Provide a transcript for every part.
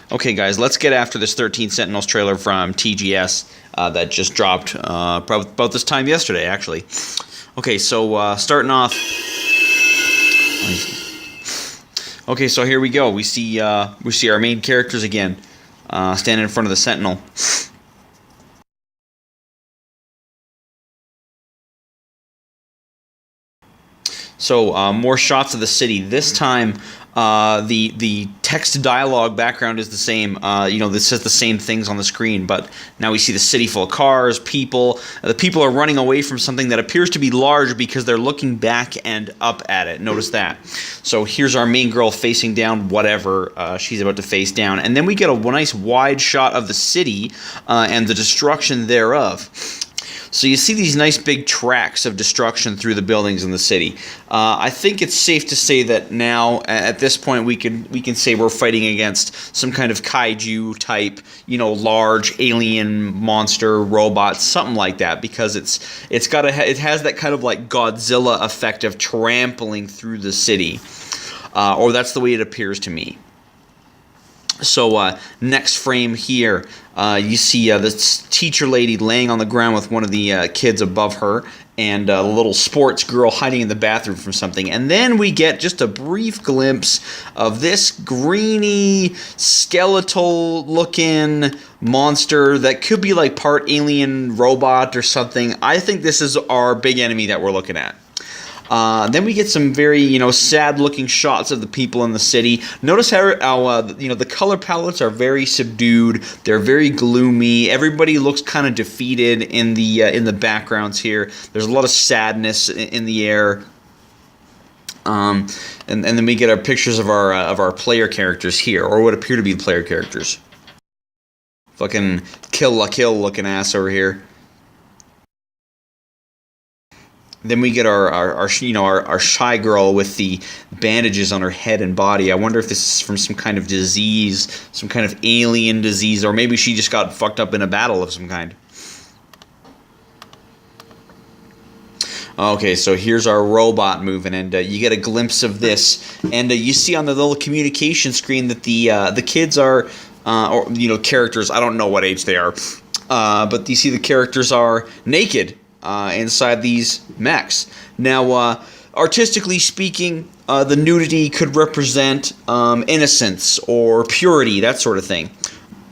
Okay, guys, let's get after this 13 Sentinels trailer from TGS that just dropped about this time yesterday, actually. Okay, so starting off. Okay, so here we go. We see our main characters again, standing in front of the Sentinel. So more shots of the city. This time, the text dialogue background is the same. This says the same things on the screen, but now we see the city full of cars, people. The people are running away from something that appears to be large because they're looking back and up at it. Notice that. So here's our main girl facing down whatever she's about to face down, and then we get a nice wide shot of the city and the destruction thereof. So you see these nice big tracks of destruction through the buildings in the city. I think it's safe to say that now, at this point, we can say we're fighting against some kind of kaiju type, large alien monster robot, something like that, because it has that kind of like Godzilla effect of trampling through the city, or that's the way it appears to me. So next frame here, you see this teacher lady laying on the ground with one of the kids above her, and a little sports girl hiding in the bathroom from something. And then we get just a brief glimpse of this greeny, skeletal-looking monster that could be like part alien robot or something. I think this is our big enemy that we're looking at. Then we get some very, sad-looking shots of the people in the city. Notice how the color palettes are very subdued. They're very gloomy. Everybody looks kind of defeated in the backgrounds here. There's a lot of sadness in the air. And then we get our pictures of our player characters here, or what appear to be player characters. Fucking Kill la Kill looking ass over here. Then we get our shy girl with the bandages on her head and body. I wonder if this is from some kind of disease, some kind of alien disease, or maybe she just got fucked up in a battle of some kind. Okay, so here's our robot moving, and you get a glimpse of this, and you see on the little communication screen that the kids are, characters. I don't know what age they are, but you see the characters are naked. Inside these mechs. Now, artistically speaking, the nudity could represent innocence or purity, that sort of thing.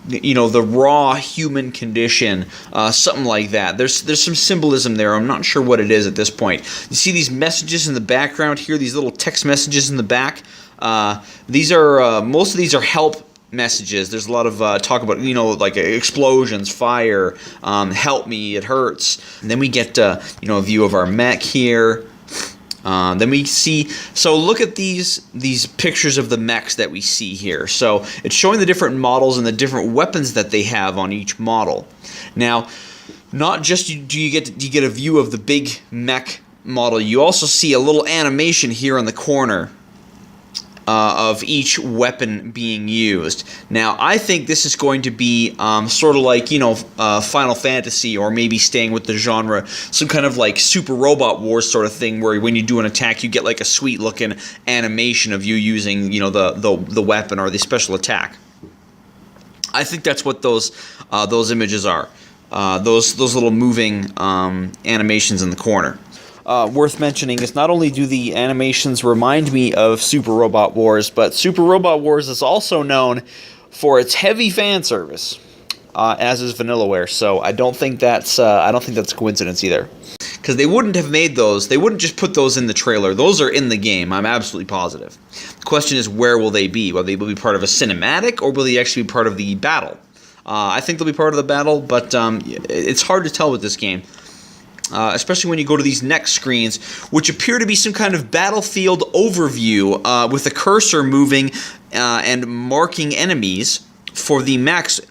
The raw human condition, something like that. There's some symbolism there. I'm not sure what it is at this point. You see these messages in the background here, these little text messages in the back. These are most of these are help messages. There's a lot of talk about, like explosions, fire, help me, it hurts. And then we get, a view of our mech here. Then we see, so look at these pictures of the mechs that we see here. So it's showing the different models and the different weapons that they have on each model. Now, not just do you get a view of the big mech model, you also see a little animation here on the corner of each weapon being used. Now, I think this is going to be sort of like, Final Fantasy, or maybe staying with the genre, some kind of like Super Robot Wars sort of thing, where when you do an attack, you get like a sweet-looking animation of you using, the weapon or the special attack. I think that's what those images are. Those little moving animations in the corner. Worth mentioning is not only do the animations remind me of Super Robot Wars, but Super Robot Wars is also known for its heavy fan service, as is Vanillaware. So I don't think that's a coincidence either, because they wouldn't have made those. They wouldn't just put those in the trailer. Those are in the game. I'm absolutely positive. The question is, where will they be? Will they be part of a cinematic, or will they actually be part of the battle? I think they'll be part of the battle, but it's hard to tell with this game. Especially when you go to these next screens, which appear to be some kind of battlefield overview with a cursor moving and marking enemies for the mechs,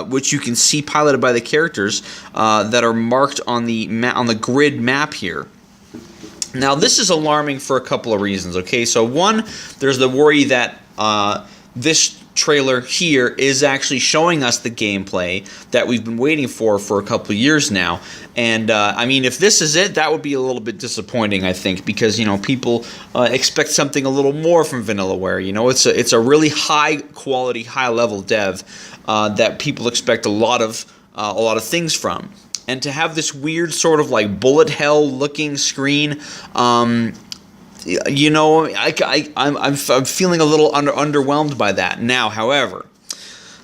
which you can see piloted by the characters that are marked on the grid map here. Now, this is alarming for a couple of reasons. Okay, so one, there's the worry that this trailer here is actually showing us the gameplay that we've been waiting for a couple of years now. And I mean, if this is it, that would be a little bit disappointing, I think, because, you know, people expect something a little more from Vanillaware. You know, it's a really high quality, high level dev that people expect a lot of things from. And to have this weird sort of like bullet hell looking screen, you know, I'm feeling a little underwhelmed by that. Now, however,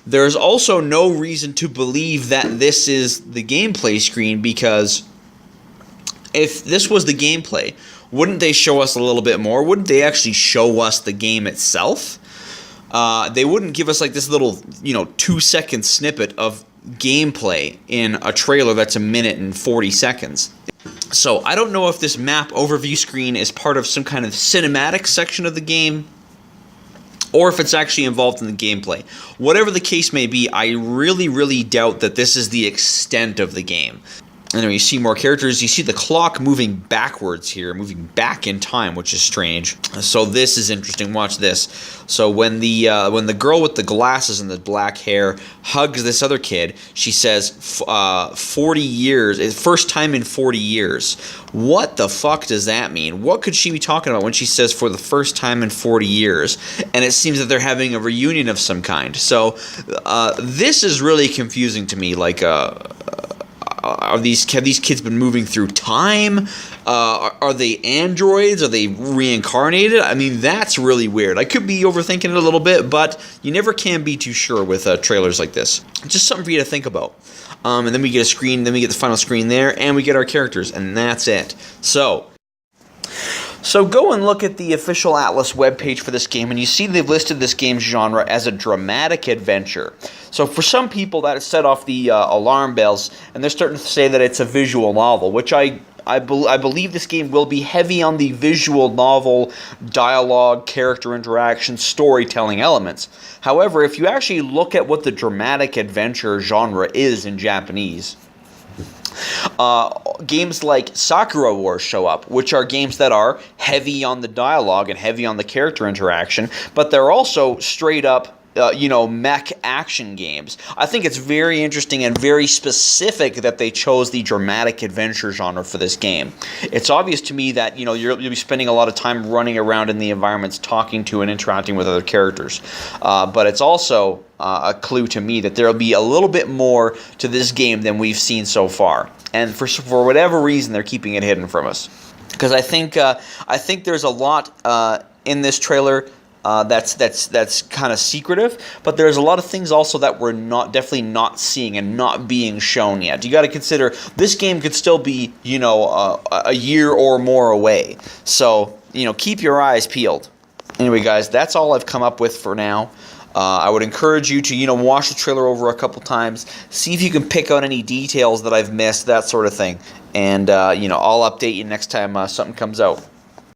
there's also no reason to believe that this is the gameplay screen, because if this was the gameplay, wouldn't they show us a little bit more? Wouldn't they actually show us the game itself? They wouldn't give us like this little, you know, 2-second snippet of gameplay in a trailer that's 1 minute and 40 seconds. So I don't know if this map overview screen is part of some kind of cinematic section of the game, or if it's actually involved in the gameplay. Whatever the case may be, I really, really doubt that this is the extent of the game. Anyway, you see more characters. You see the clock moving backwards here, moving back in time, which is strange. So this is interesting. Watch this. So when the girl with the glasses and the black hair hugs this other kid, she says 40 years, first time in 40 years. What the fuck does that mean? What could she be talking about when she says for the first time in 40 years? And it seems that they're having a reunion of some kind. So this is really confusing to me. Like, have these kids been moving through time? Are they androids? Are they reincarnated? I mean, that's really weird. I could be overthinking it a little bit, but you never can be too sure with trailers like this. Just something for you to think about. And then we get a screen, then we get the final screen there, and we get our characters, and that's it. So go and look at the official Atlas webpage for this game, and you see they've listed this game's genre as a dramatic adventure. So for some people, that has set off the alarm bells, and they're starting to say that it's a visual novel, which I believe this game will be heavy on the visual novel, dialogue, character interaction, storytelling elements. However, if you actually look at what the dramatic adventure genre is in Japanese, games like Sakura Wars show up, which are games that are heavy on the dialogue and heavy on the character interaction, but they're also straight up mech action games. I think it's very interesting and very specific that they chose the dramatic adventure genre for this game. It's obvious to me that, you'll be spending a lot of time running around in the environments, talking to and interacting with other characters. But it's also a clue to me that there'll be a little bit more to this game than we've seen so far. And for whatever reason, they're keeping it hidden from us. Because I think there's a lot in this trailer that's kind of secretive, but there's a lot of things also that we're definitely not seeing and not being shown yet. You got to consider this game could still be a year or more away, so keep your eyes peeled. Anyway, guys, that's all I've come up with for now. I would encourage you to watch the trailer over a couple times, see if you can pick out any details that I've missed, that sort of thing, and I'll update you next time something comes out.